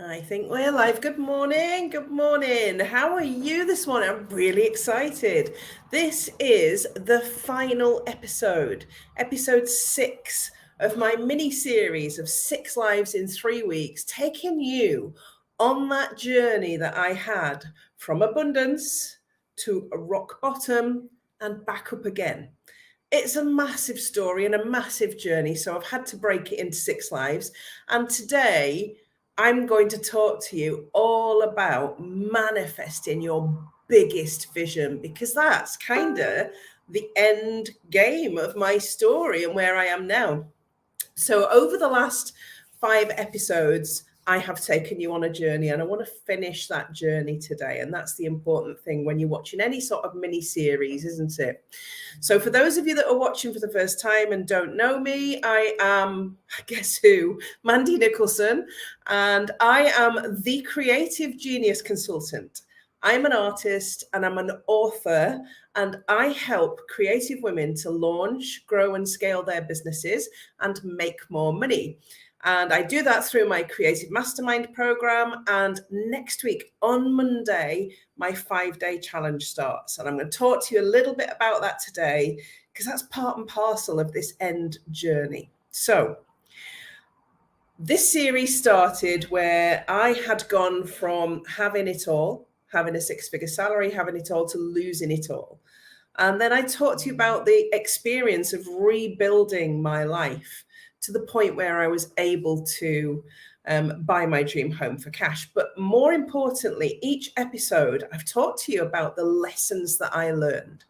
I think we're live. Good morning. Good morning. How are you this morning? I'm really excited. This is the final episode 6 of my mini series of 6 lives in 3 weeks, taking you on that journey that I had from abundance to a rock bottom and back up again. It's a massive story and a massive journey, so I've had to break it into 6 lives. And today, I'm going to talk to you all about manifesting your biggest vision, because that's kind of the end game of my story and where I am now. So, over the last 5 episodes, I have taken you on a journey, and I want to finish that journey today. And that's the important thing when you're watching any sort of mini series, isn't it? So, for those of you that are watching for the first time and don't know me, I am, guess who? Mandy Nicholson, and I am the Creative Genius Consultant. I'm an artist and I'm an author, and I help creative women to launch, grow, and scale their businesses and make more money. And I do that through my Creative Mastermind program. And next week on Monday, my 5-day challenge starts. And I'm going to talk to you a little bit about that today, because that's part and parcel of this end journey. So, this series started where I had gone from having it all, having a 6-figure salary, having it all, to losing it all. And then I talked to you about the experience of rebuilding my life to the point where I was able to buy my dream home for cash. But more importantly, each episode, I've talked to you about the lessons that I learned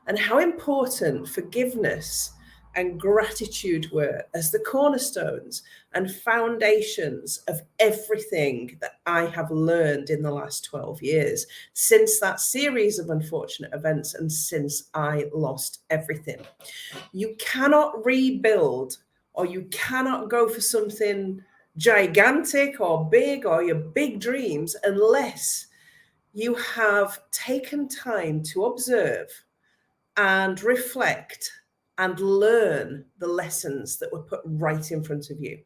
and how important forgiveness and gratitude were as the cornerstones and foundations of everything that I have learned in the last 12 years, since that series of unfortunate events and since I lost everything. You cannot rebuild, or you cannot go for something gigantic or big, or your big dreams, unless you have taken time to observe and reflect and learn the lessons that were put right in front of you.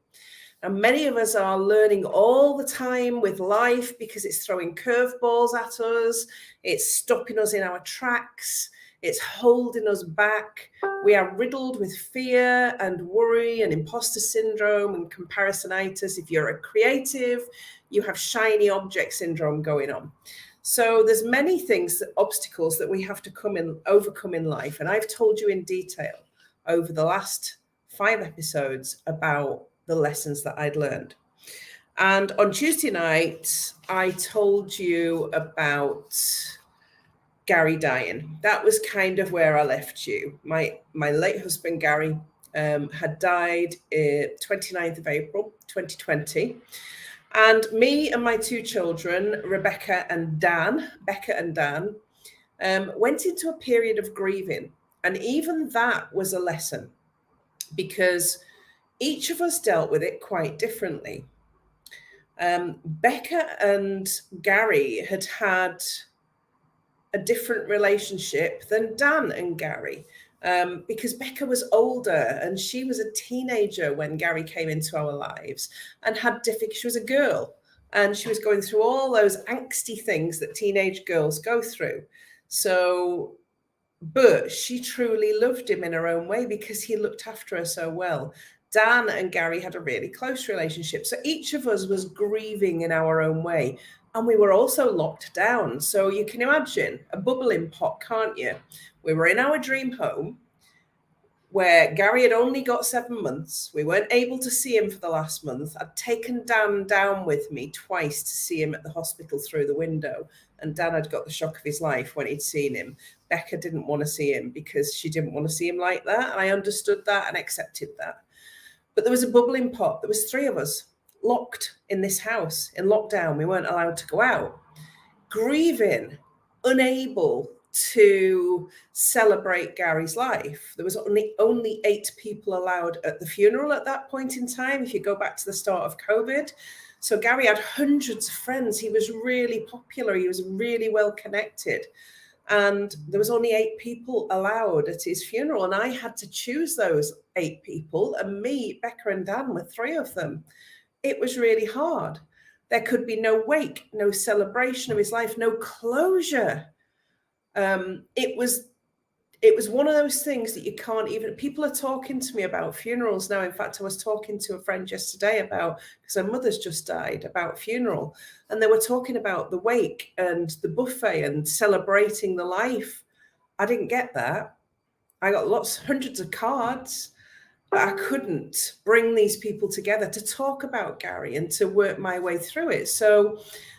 And many of us are learning all the time with life because it's throwing curveballs at us, it's stopping us in our tracks, it's holding us back. We are riddled with fear and worry and imposter syndrome and comparisonitis. If you're a creative, you have shiny object syndrome going on. So there's many things, obstacles that we have to overcome in life. And I've told you in detail over the last 5 episodes about the lessons that I'd learned. And on Tuesday night, I told you about Gary dying. That was kind of where I left you. My late husband, Gary, had died 29th of April, 2020. And me and my 2 children, Becca and Dan, went into a period of grieving. And even that was a lesson, because each of us dealt with it quite differently. Becca and Gary had had a different relationship than Dan and Gary, because Becca was older and she was a teenager when Gary came into our lives and she was a girl and she was going through all those angsty things that teenage girls go through. So, but she truly loved him in her own way because he looked after her so well. Dan and Gary had a really close relationship. So each of us was grieving in our own way. And we were also locked down. So you can imagine a bubbling pot, can't you? We were in our dream home where Gary had only got 7 months. We weren't able to see him for the last month. I'd taken Dan down with me twice to see him at the hospital through the window. And Dan had got the shock of his life when he'd seen him. Becca didn't want to see him because she didn't want to see him like that. And I understood that and accepted that. But there was a bubbling pot. There was 3 of us locked in this house in lockdown. We weren't allowed to go out, grieving, unable to celebrate Gary's life. There was only 8 people allowed at the funeral at that point in time, if you go back to the start of COVID. So Gary had hundreds of friends. He was really popular. He was really well connected. And there was only 8 people allowed at his funeral. And I had to choose those 8 people. And me, Becca and Dan were 3 of them. It was really hard. There could be no wake, no celebration of his life, no closure. It was one of those things that you can't even, people are talking to me about funerals now. In fact, I was talking to a friend yesterday about, because her mother's just died, about funeral, and they were talking about the wake and the buffet and celebrating the life. I didn't get that. I got hundreds of cards, but I couldn't bring these people together to talk about Gary and to work my way through it. So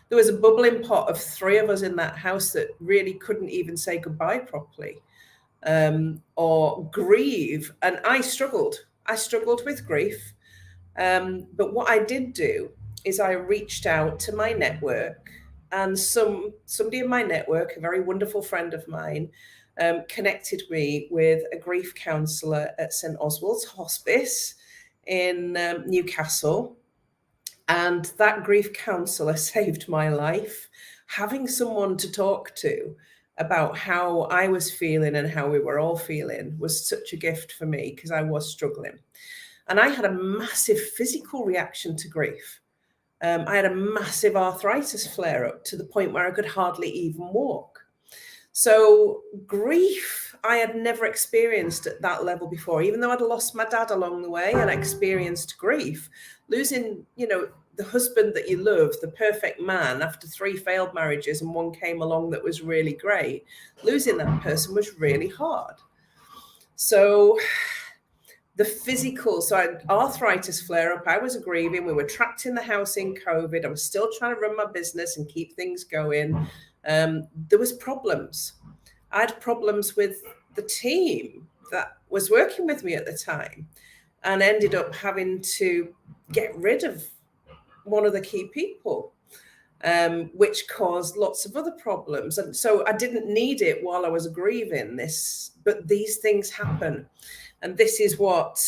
there was a bubbling pot of 3 of us in that house that really couldn't even say goodbye properly, or grieve. And I struggled with grief. But what I did do is I reached out to my network, and somebody in my network, a very wonderful friend of mine, connected me with a grief counsellor at St Oswald's Hospice in Newcastle. And that grief counsellor saved my life. Having someone to talk to about how I was feeling and how we were all feeling was such a gift for me, because I was struggling. And I had a massive physical reaction to grief. I had a massive arthritis flare up to the point where I could hardly even walk. So grief, I had never experienced at that level before, even though I'd lost my dad along the way and experienced grief. Losing, the husband that you love, the perfect man, after 3 failed marriages and one came along that was really great. Losing that person was really hard. So the physical, so I had arthritis flare up, I was grieving, we were trapped in the house in COVID, I was still trying to run my business and keep things going. There was problems. I had problems with the team that was working with me at the time, and ended up having to get rid of one of the key people, which caused lots of other problems. And so I didn't need it while I was grieving this, but these things happen. And this is what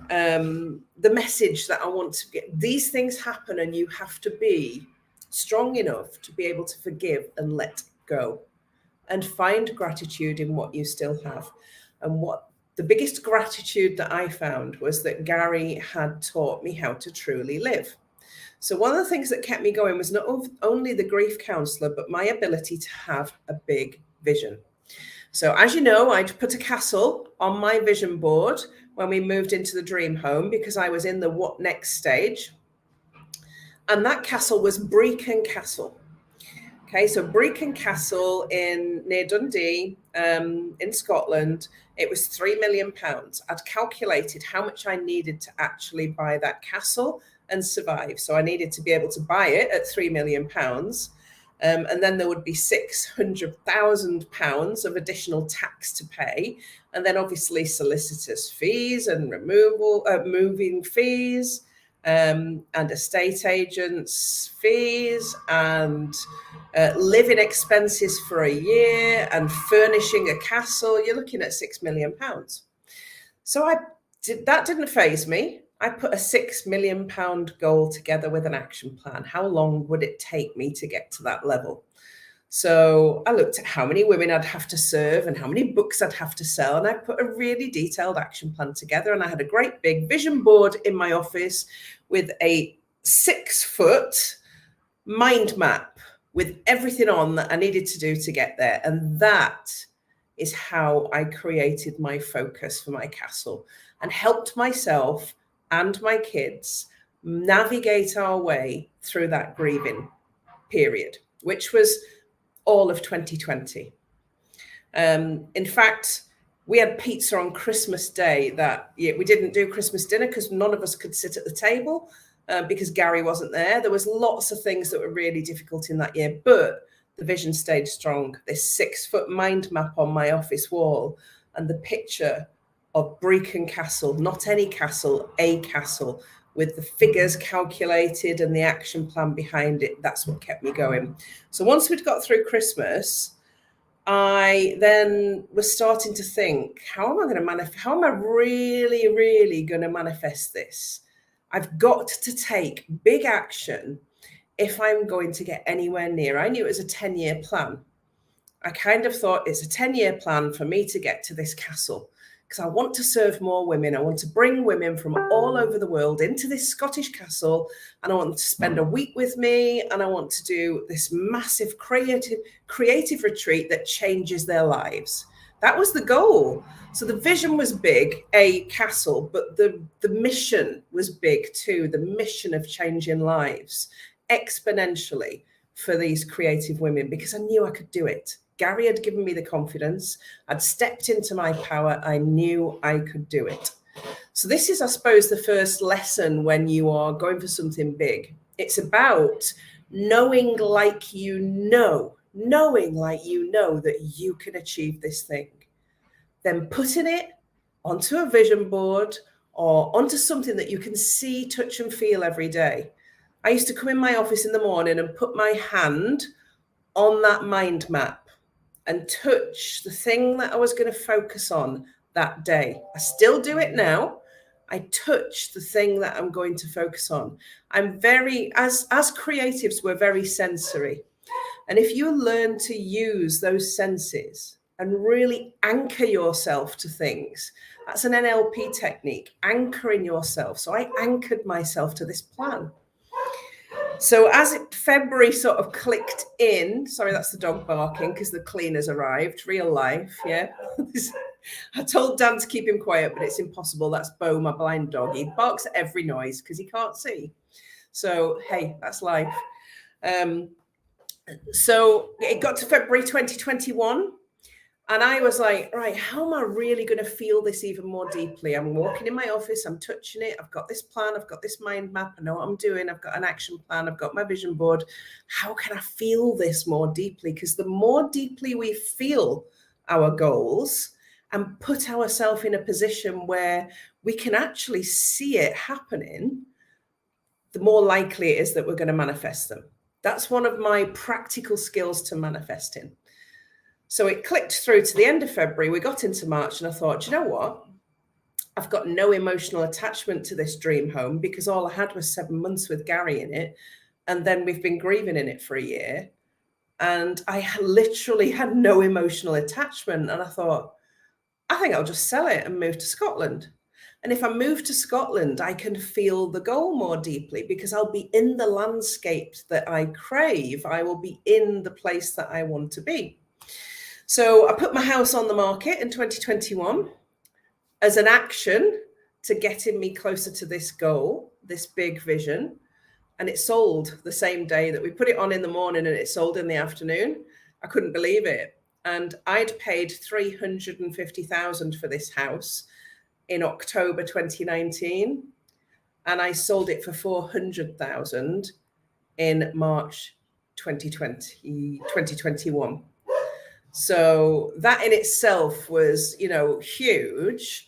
the message that I want to get. These things happen, and you have to be strong enough to be able to forgive and let go and find gratitude in what you still have. And what the biggest gratitude that I found was that Gary had taught me how to truly live. So one of the things that kept me going was not only the grief counsellor, but my ability to have a big vision. So as you know, I'd put a castle on my vision board when we moved into the dream home, because I was in the what next stage. And that castle was Brecon Castle. Okay, so Brecon Castle near Dundee, in Scotland. It was £3 million. I'd calculated how much I needed to actually buy that castle and survive. So I needed to be able to buy it at £3 million. And then there would be £600,000 of additional tax to pay. And then obviously solicitors' fees and moving fees, and estate agents' fees, and living expenses for a year, and furnishing a castle. You're looking at £6 million. So that didn't faze me. I put a £6 million goal together with an action plan. How long would it take me to get to that level? So I looked at how many women I'd have to serve and how many books I'd have to sell. And I put a really detailed action plan together. And I had a great big vision board in my office with a 6-foot mind map with everything on that I needed to do to get there. And that is how I created my focus for my castle and helped myself and my kids navigate our way through that grieving period, which was all of 2020. In fact, we had pizza on Christmas Day that year. We didn't do Christmas dinner because none of us could sit at the table because Gary wasn't there. There was lots of things that were really difficult in that year, but the vision stayed strong. This 6-foot mind map on my office wall and the picture of Brecon Castle, not any castle, a castle, with the figures calculated and the action plan behind it. That's what kept me going. So once we'd got through Christmas, I then was starting to think, how am I going to manifest? How am I really, really going to manifest this? I've got to take big action if I'm going to get anywhere near. I knew it was a 10-year plan. I kind of thought it's a 10-year plan for me to get to this castle. because I want to serve more women. I want to bring women from all over the world into this Scottish castle, and I want them to spend a week with me, and I want to do this massive creative retreat that changes their lives. That was the goal. So the vision was big, a castle, but the mission was big too. The mission of changing lives exponentially for these creative women, because I knew I could do it. Gary had given me the confidence. I'd stepped into my power. I knew I could do it. So this is, I suppose, the first lesson when you are going for something big. It's about knowing like you know that you can achieve this thing. Then putting it onto a vision board or onto something that you can see, touch and feel every day. I used to come in my office in the morning and put my hand on that mind map and touch the thing that I was going to focus on that day. I still do it now. I touch the thing that I'm going to focus on. I'm very, as creatives, we're very sensory. And if you learn to use those senses and really anchor yourself to things, that's an NLP technique, anchoring yourself. So I anchored myself to this plan. So as February sort of clicked in, sorry, that's the dog barking because the cleaners arrived, real life, yeah. I told Dan to keep him quiet, but it's impossible. That's Bo, my blind dog. He barks at every noise because he can't see. So, hey, that's life. So it got to February 2021. And I was like, right, how am I really going to feel this even more deeply? I'm walking in my office, I'm touching it. I've got this plan, I've got this mind map. I know what I'm doing. I've got an action plan. I've got my vision board. How can I feel this more deeply? Because the more deeply we feel our goals and put ourselves in a position where we can actually see it happening, the more likely it is that we're going to manifest them. That's one of my practical skills to manifesting. So it clicked through to the end of February. We got into March and I thought, do you know what? I've got no emotional attachment to this dream home because all I had was 7 months with Gary in it. And then we've been grieving in it for a year. And I literally had no emotional attachment. And I thought, I think I'll just sell it and move to Scotland. And if I move to Scotland, I can feel the goal more deeply because I'll be in the landscape that I crave. I will be in the place that I want to be. So I put my house on the market in 2021 as an action to getting me closer to this goal, this big vision. And it sold the same day that we put it on in the morning, and it sold in the afternoon. I couldn't believe it. And I'd paid 350,000 for this house in October 2019. And I sold it for 400,000 in March 2021. So that in itself was, huge.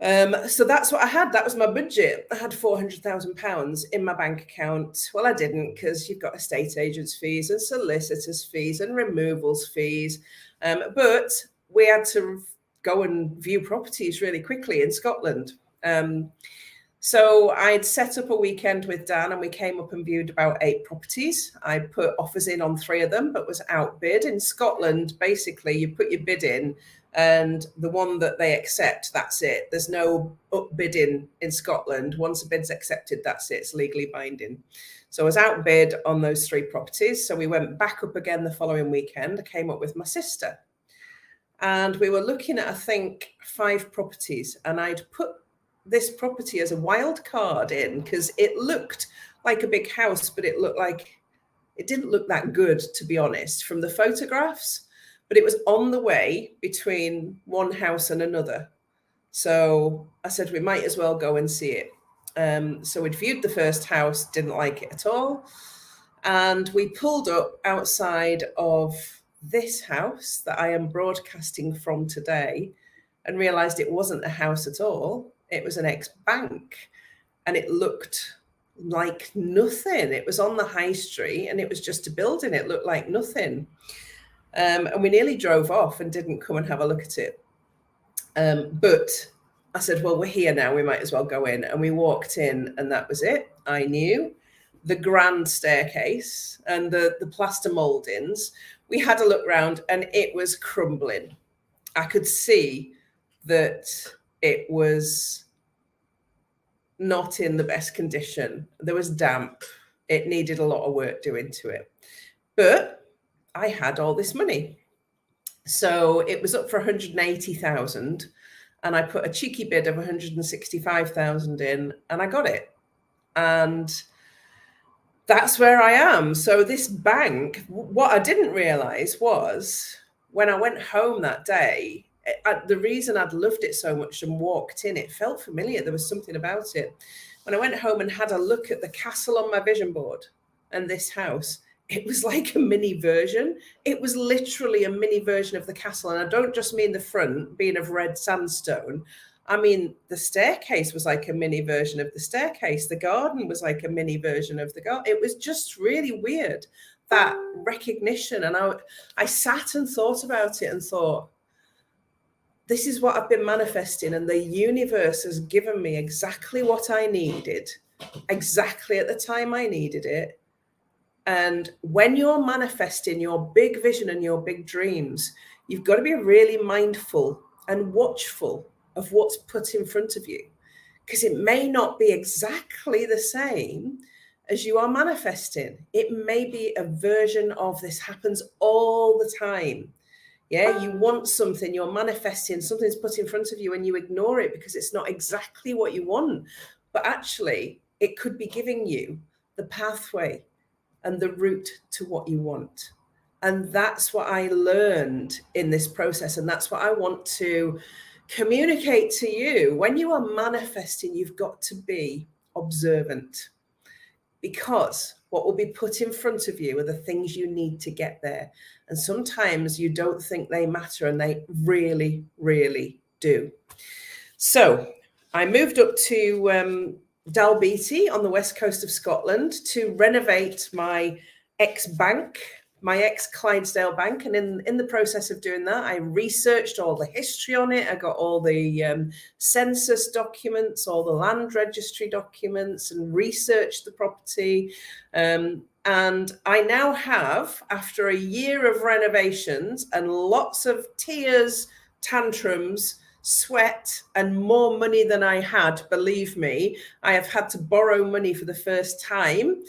So that's what I had. That was my budget. I had £400,000 in my bank account. Well, I didn't, because you've got estate agents' fees and solicitors' fees and removals fees. But we had to go and view properties really quickly in Scotland. So I'd set up a weekend with Dan and we came up and viewed about 8 properties. I put offers in on 3 of them, but was outbid. In Scotland, basically, you put your bid in and the one that they accept, that's it. There's no upbidding in Scotland. Once a bid's accepted, that's it. It's legally binding. So I was outbid on those 3 properties. So we went back up again the following weekend. I came up with my sister. And we were looking at, I think, 5 properties. And I'd put this property as a wild card in because it looked like a big house, but it didn't look that good, to be honest, from the photographs. But it was on the way between one house and another. So I said, we might as well go and see it. So we'd viewed the first house, didn't like it at all. And we pulled up outside of this house that I am broadcasting from today and realized it wasn't a house at all. It was an ex-bank and it looked like nothing. It was on the high street and it was just a building. It looked like nothing. And we nearly drove off and didn't come and have a look at it. But I said, well, we're here now. We might as well go in. And we walked in and that was it. I knew the grand staircase and the plaster mouldings. We had a look round and it was crumbling. I could see that it was not in the best condition. There was damp. It needed a lot of work doing to it. But I had all this money. So it was up for 180,000, and I put a cheeky bid of 165,000 in, and I got it. And that's where I am. So this bank, what I didn't realize was when I went home that day, the reason I'd loved it so much and walked in, it felt familiar. There was something about it. When I went home and had a look at the castle on my vision board and this house, it was like a mini version. It was literally a mini version of the castle. And I don't just mean the front being of red sandstone. I mean, the staircase was like a mini version of the staircase. The garden was like a mini version of the garden. It was just really weird, that recognition. And I sat and thought about it and thought, this is what I've been manifesting. And the universe has given me exactly what I needed, exactly at the time I needed it. And when you're manifesting your big vision and your big dreams, you've got to be really mindful and watchful of what's put in front of you, because it may not be exactly the same as you are manifesting. It may be a version of this happens all the time. Yeah, you want something, you're manifesting, something's put in front of you and you ignore it because it's not exactly what you want. But actually, it could be giving you the pathway and the route to what you want. And that's what I learned in this process. And that's what I want to communicate to you. When you are manifesting, you've got to be observant, because what will be put in front of you are the things you need to get there. And sometimes you don't think they matter, and they really, really do. So I moved up to Dalbeattie on the west coast of Scotland to renovate my ex-bank, my ex-Clydesdale bank. And in the process of doing that, I researched all the history on it. I got all the census documents, all the land registry documents, and researched the property. And I now have, after a year of renovations and lots of tears, tantrums, sweat, and more money than I had, believe me, I have had to borrow money for the first time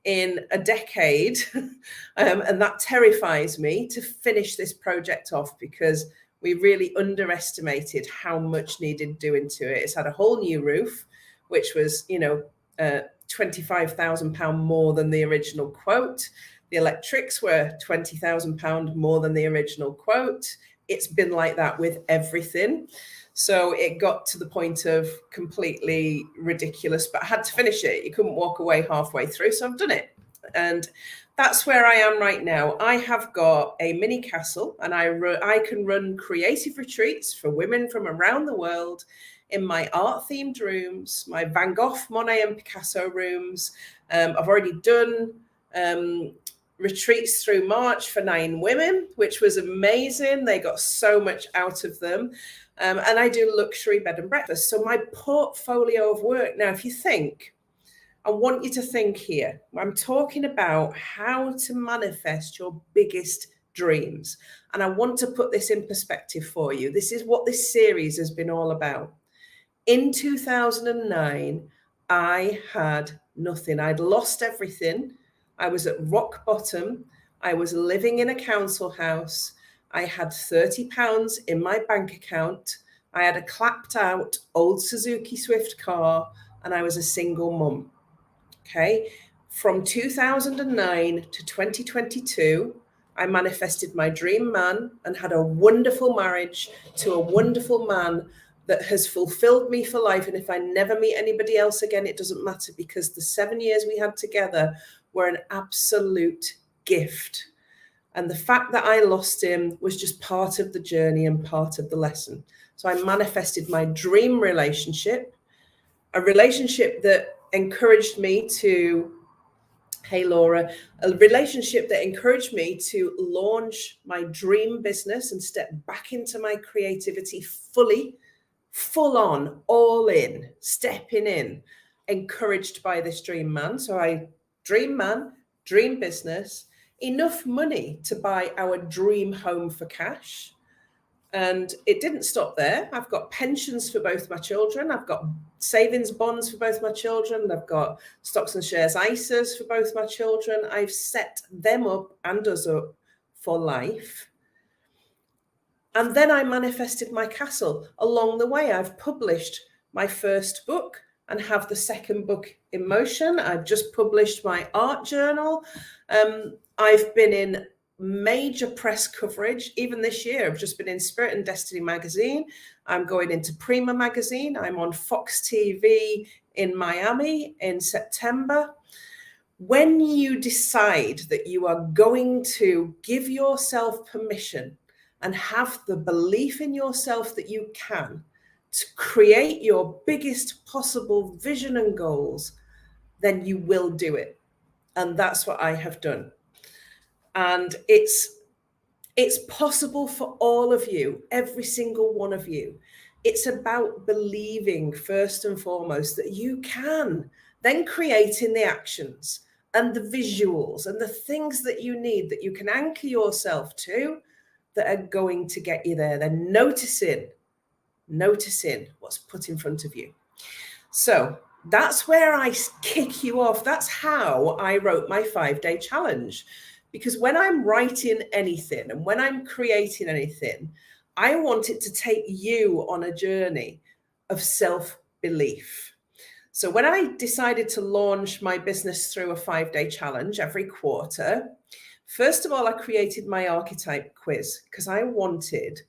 in a decade. And that terrifies me to finish this project off, because we really underestimated how much needed doing to it. It's had a whole new roof, which was, £25,000 more than the original quote. The electrics were £20,000 more than the original quote. It's been like that with everything. So it got to the point of completely ridiculous, but I had to finish it. You couldn't walk away halfway through. So I've done it. And that's where I am right now. I have got a mini castle, and I can run creative retreats for women from around the world in my art themed rooms, my Van Gogh, Monet and Picasso rooms. I've already done retreats through March for 9 women, which was amazing. They got so much out of them. And I do luxury bed and breakfast. So my portfolio of work. Now, if you think, I want you to think here, I'm talking about how to manifest your biggest dreams. And I want to put this in perspective for you. This is what this series has been all about. In 2009, I had nothing. I'd lost everything. I was at rock bottom. I was living in a council house. I had £30 in my bank account. I had a clapped out old Suzuki Swift car, and I was a single mum. Okay. From 2009 to 2022, I manifested my dream man and had a wonderful marriage to a wonderful man that has fulfilled me for life. And if I never meet anybody else again, it doesn't matter, because the 7 years we had together were an absolute gift. And the fact that I lost him was just part of the journey and part of the lesson. So I manifested my dream relationship, a relationship that encouraged me to, hey Laura, a relationship that encouraged me to launch my dream business and step back into my creativity fully, full on, all in, stepping in, encouraged by this dream man. So dream man, dream business, enough money to buy our dream home for cash, And it didn't stop there. I've got pensions for both my children. I've got savings bonds for both my children. I've got stocks and shares ISAs for both my children. I've set them up and us up for life. And then I manifested my castle. Along the way, I've published my first book and have the second book in motion. I've just published my art journal. I've been in major press coverage. Even this year, I've just been in Spirit and Destiny magazine. I'm going into Prima magazine. I'm on Fox TV in Miami in September. When you decide that you are going to give yourself permission and have the belief in yourself that you can to create your biggest possible vision and goals, then you will do it. And that's what I have done. And it's possible for all of you, every single one of you. It's about believing first and foremost that you can, then creating the actions and the visuals and the things that you need that you can anchor yourself to that are going to get you there. Then noticing what's put in front of you. So that's where I kick you off. That's how I wrote my 5-day challenge. Because when I'm writing anything and when I'm creating anything, I want it to take you on a journey of self-belief. So when I decided to launch my business through a 5-day challenge every quarter, first of all, I created my archetype quiz because I wanted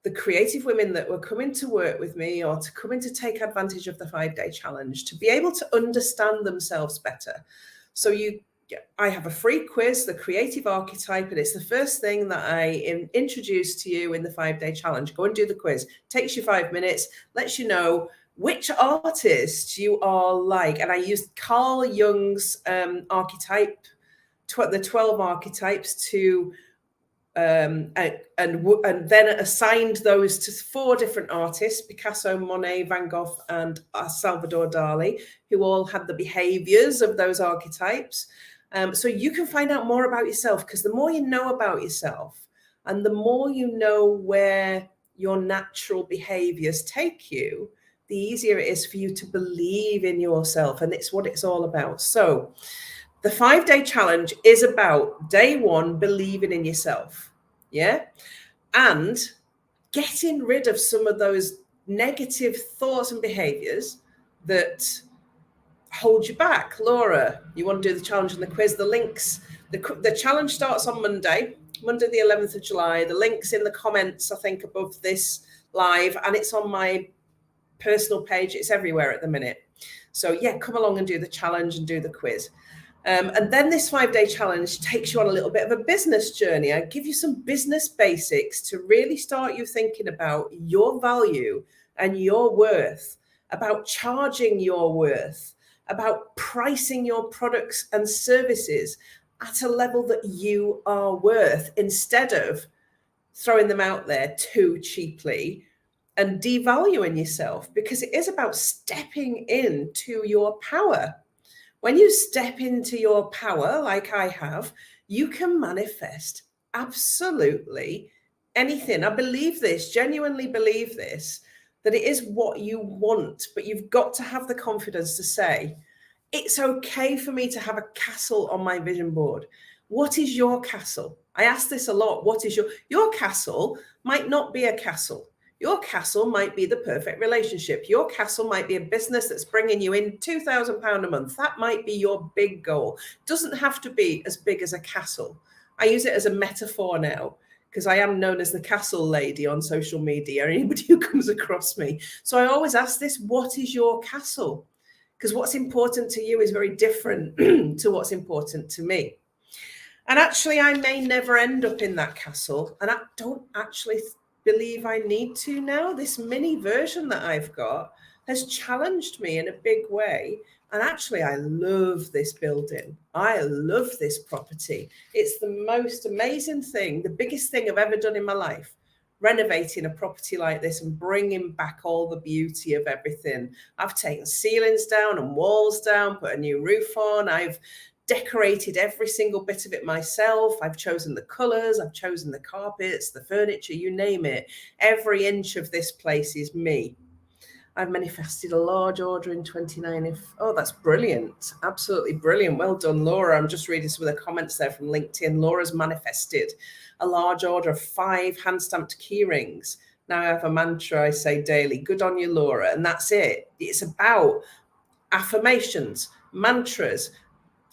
the creative women that were coming to work with me or to come in to take advantage of the 5-day challenge to be able to understand themselves better. So I have a free quiz, the creative archetype, and it's the first thing that I introduce to you in the 5-day challenge. Go and do the quiz. Takes you 5 minutes, lets you know which artist you are like. And I used Carl Jung's archetype, the 12 archetypes to and then assigned those to 4 different artists: Picasso, Monet, Van Gogh, and Salvador Dali, who all had the behaviors of those archetypes. So you can find out more about yourself, because the more you know about yourself and the more you know where your natural behaviors take you, the easier it is for you to believe in yourself. And it's what it's all about. So the 5-day challenge is about day 1, believing in yourself. Yeah. And getting rid of some of those negative thoughts and behaviors that hold you back. Laura, you want to do the challenge and the quiz? The links, the challenge starts on Monday the 11th of July. The link's in the comments, I think, above this live, and it's on my personal page. It's everywhere at the minute. So yeah, come along and do the challenge and do the quiz. And then this 5-day challenge takes you on a little bit of a business journey. I give you some business basics to really start you thinking about your value and your worth, about charging your worth, about pricing your products and services at a level that you are worth, instead of throwing them out there too cheaply and devaluing yourself, because it is about stepping into your power. When you step into your power, like I have, you can manifest absolutely anything. I believe this, genuinely believe this, that it is what you want, but you've got to have the confidence to say, it's okay for me to have a castle on my vision board. What is your castle? I ask this a lot. What is your castle? Might not be a castle. Your castle might be the perfect relationship. Your castle might be a business that's bringing you in £2,000 a month. That might be your big goal. It doesn't have to be as big as a castle. I use it as a metaphor now, because I am known as the castle lady on social media, anybody who comes across me. So I always ask this, what is your castle? Because what's important to you is very different to what's important to me. And actually, I may never end up in that castle. And I don't actually believe I need to now. This mini version that I've got has challenged me in a big way. And actually, I love this building. I love this property. It's the most amazing thing, the biggest thing I've ever done in my life, renovating a property like this and bringing back all the beauty of everything. I've taken ceilings down and walls down, put a new roof on. I've decorated every single bit of it myself. I've chosen the colors, I've chosen the carpets, the furniture, you name it. Every inch of this place is me. I've manifested a large order in 29. Oh, that's brilliant. Absolutely brilliant. Well done, Laura. I'm just reading some of the comments there from LinkedIn. Laura's manifested a large order of 5 hand-stamped key rings. Now I have a mantra I say daily. Good on you, Laura. And that's it. It's about affirmations, mantras,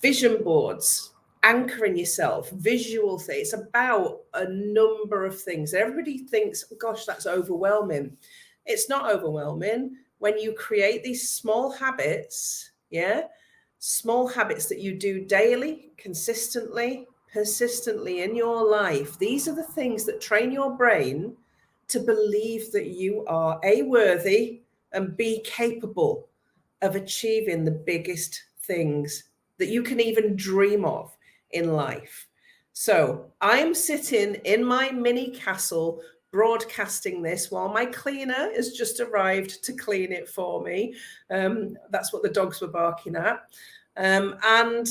vision boards, anchoring yourself, visual things. It's about a number of things. Everybody thinks, oh, gosh, that's overwhelming. It's not overwhelming when you create these small habits, small habits that you do daily, consistently, persistently in your life. These are the things that train your brain to believe that you are A, worthy, and B, capable of achieving the biggest things that you can even dream of in life. So I'm sitting in my mini castle broadcasting this while my cleaner has just arrived to clean it for me. That's what the dogs were barking at. And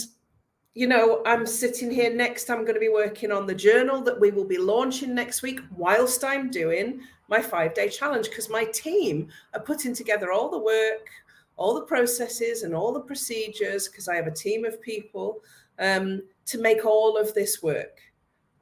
you know, I'm sitting here next. I'm going to be working on the journal that we will be launching next week whilst I'm doing my 5-day challenge, because my team are putting together all the work, all the processes and all the procedures, because I have a team of people to make all of this work.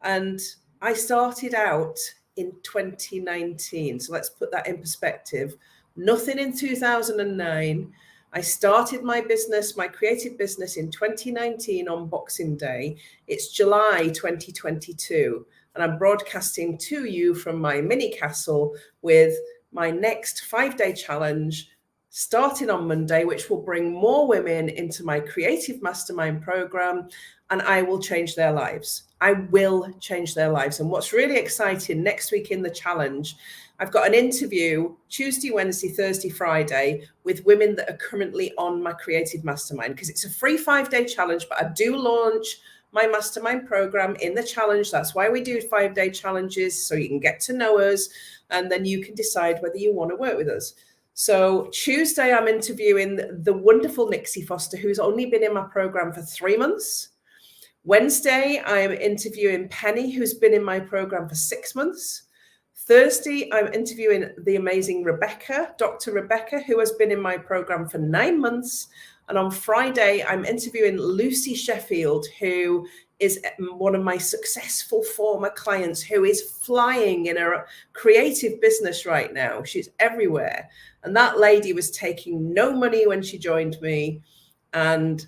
And I started out in 2019. So let's put that in perspective. Nothing in 2009. I started my business, my creative business, in 2019 on Boxing Day. It's July 2022, and I'm broadcasting to you from my mini castle with my next 5-day challenge starting on Monday, which will bring more women into my creative mastermind program, and I will change their lives. I will change their lives. And what's really exciting, next week in the challenge, I've got an interview Tuesday, Wednesday, Thursday, Friday with women that are currently on my creative mastermind, because it's a free 5-day challenge, but I do launch my mastermind program in the challenge. That's why we do 5-day challenges, so you can get to know us and then you can decide whether you want to work with us. So Tuesday, I'm interviewing the wonderful Nixie Foster, who's only been in my program for 3 months. Wednesday, I'm interviewing Penny, who's been in my program for 6 months. Thursday, I'm interviewing the amazing Rebecca, Dr. Rebecca, who has been in my program for 9 months. And on Friday, I'm interviewing Lucy Sheffield, who is one of my successful former clients, who is flying in her creative business right now. She's everywhere. And that lady was taking no money when she joined me and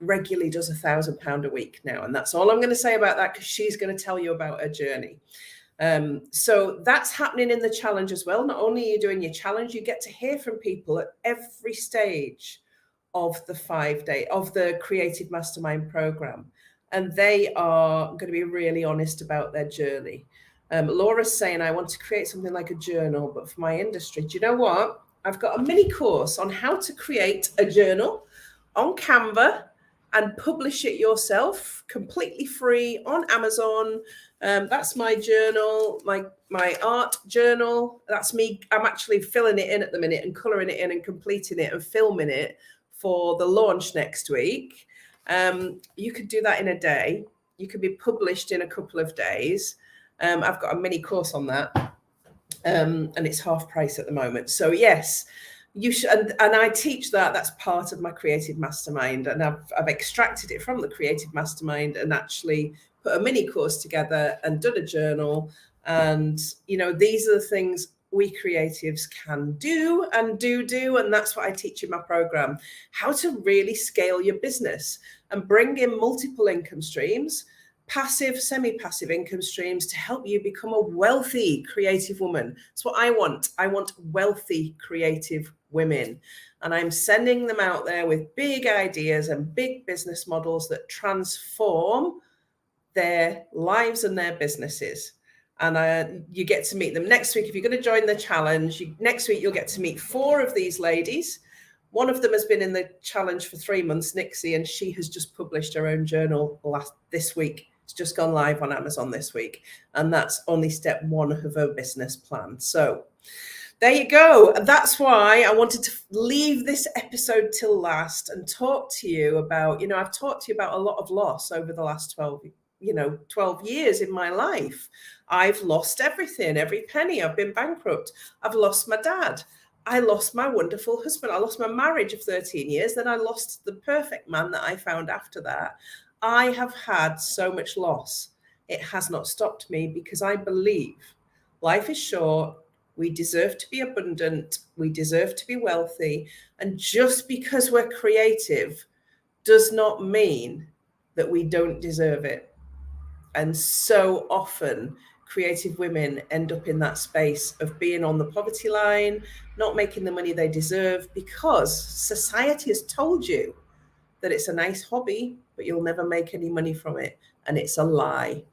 regularly does £1,000 a week now. And that's all I'm going to say about that, because she's going to tell you about her journey. So that's happening in the challenge as well. Not only are you doing your challenge, you get to hear from people at every stage of the 5-day, of the Creative Mastermind program. And they are going to be really honest about their journey. Laura's saying, I want to create something like a journal, but for my industry. Do you know what? I've got a mini course on how to create a journal on Canva and publish it yourself, completely free on Amazon. That's my journal, my art journal. That's me. I'm actually filling it in at the minute and colouring it in and completing it and filming it for the launch next week. You could do that in a day. You could be published in a couple of days. I've got a mini course on that, and it's half price at the moment. So yes, you should, and I teach that. That's part of my creative mastermind, and I've extracted it from the creative mastermind and actually put a mini course together and done a journal. And you know, these are the things we creatives can do, and that's what I teach in my program: how to really scale your business and bring in multiple income streams, passive, semi-passive income streams, to help you become a wealthy creative woman. That's what I want. I want wealthy creative women, and I'm sending them out there with big ideas and big business models that transform their lives and their businesses. And you get to meet them next week. If you're going to join the challenge, next week you'll get to meet 4 of these ladies. One of them has been in the challenge for 3 months, Nixie, and she has just published her own journal this week. It's just gone live on Amazon this week. And that's only step 1 of her business plan. So There you go. And that's why I wanted to leave this episode till last and talk to you about, I've talked to you about a lot of loss over the last 12 years in my life. I've lost everything, every penny. I've been bankrupt. I've lost my dad. I lost my wonderful husband. I lost my marriage of 13 years. Then I lost the perfect man that I found after that. I have had so much loss. It has not stopped me because I believe life is short. We deserve to be abundant. We deserve to be wealthy. And just because we're creative does not mean that we don't deserve it. And so often, creative women end up in that space of being on the poverty line, not making the money they deserve because society has told you that it's a nice hobby, but you'll never make any money from it. And it's a lie.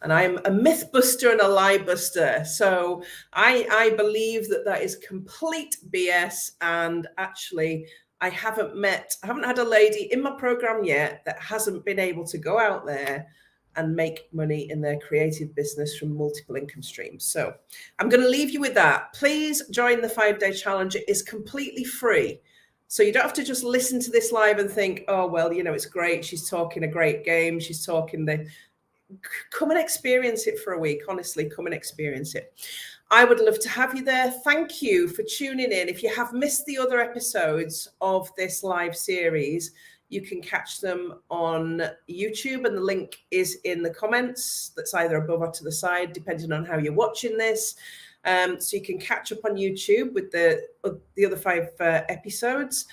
And I'm a myth buster and a lie buster. So I believe that is complete BS. And actually, I haven't had a lady in my program yet that hasn't been able to go out there and make money in their creative business from multiple income streams. So I'm going to leave you with that. Please join the 5-day challenge. It is completely free. So you don't have to just listen to this live and think, oh, well, it's great. She's talking a great game. She's talking come and experience it for a week. Honestly, come and experience it. I would love to have you there. Thank you for tuning in. If you have missed the other episodes of this live series, you can catch them on YouTube, and the link is in the comments. That's either above or to the side, depending on how you're watching this. So you can catch up on YouTube with the other 5 episodes,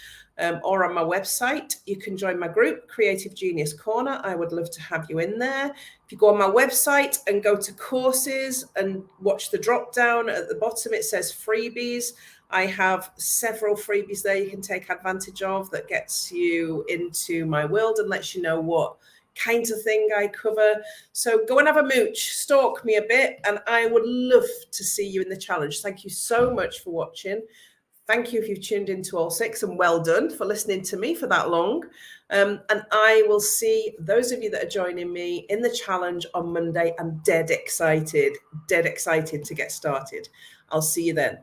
or on my website. You can join my group, Creative Genius Corner. I would love to have you in there. If you go on my website and go to courses and watch the drop down at the bottom, it says freebies. I have several freebies there you can take advantage of that gets you into my world and lets you know what kinds of thing I cover. So go and have a mooch, stalk me a bit, and I would love to see you in the challenge. Thank you so much for watching. Thank you if you've tuned into all 6, and well done for listening to me for that long. And I will see those of you that are joining me in the challenge on Monday. I'm dead excited to get started. I'll see you then.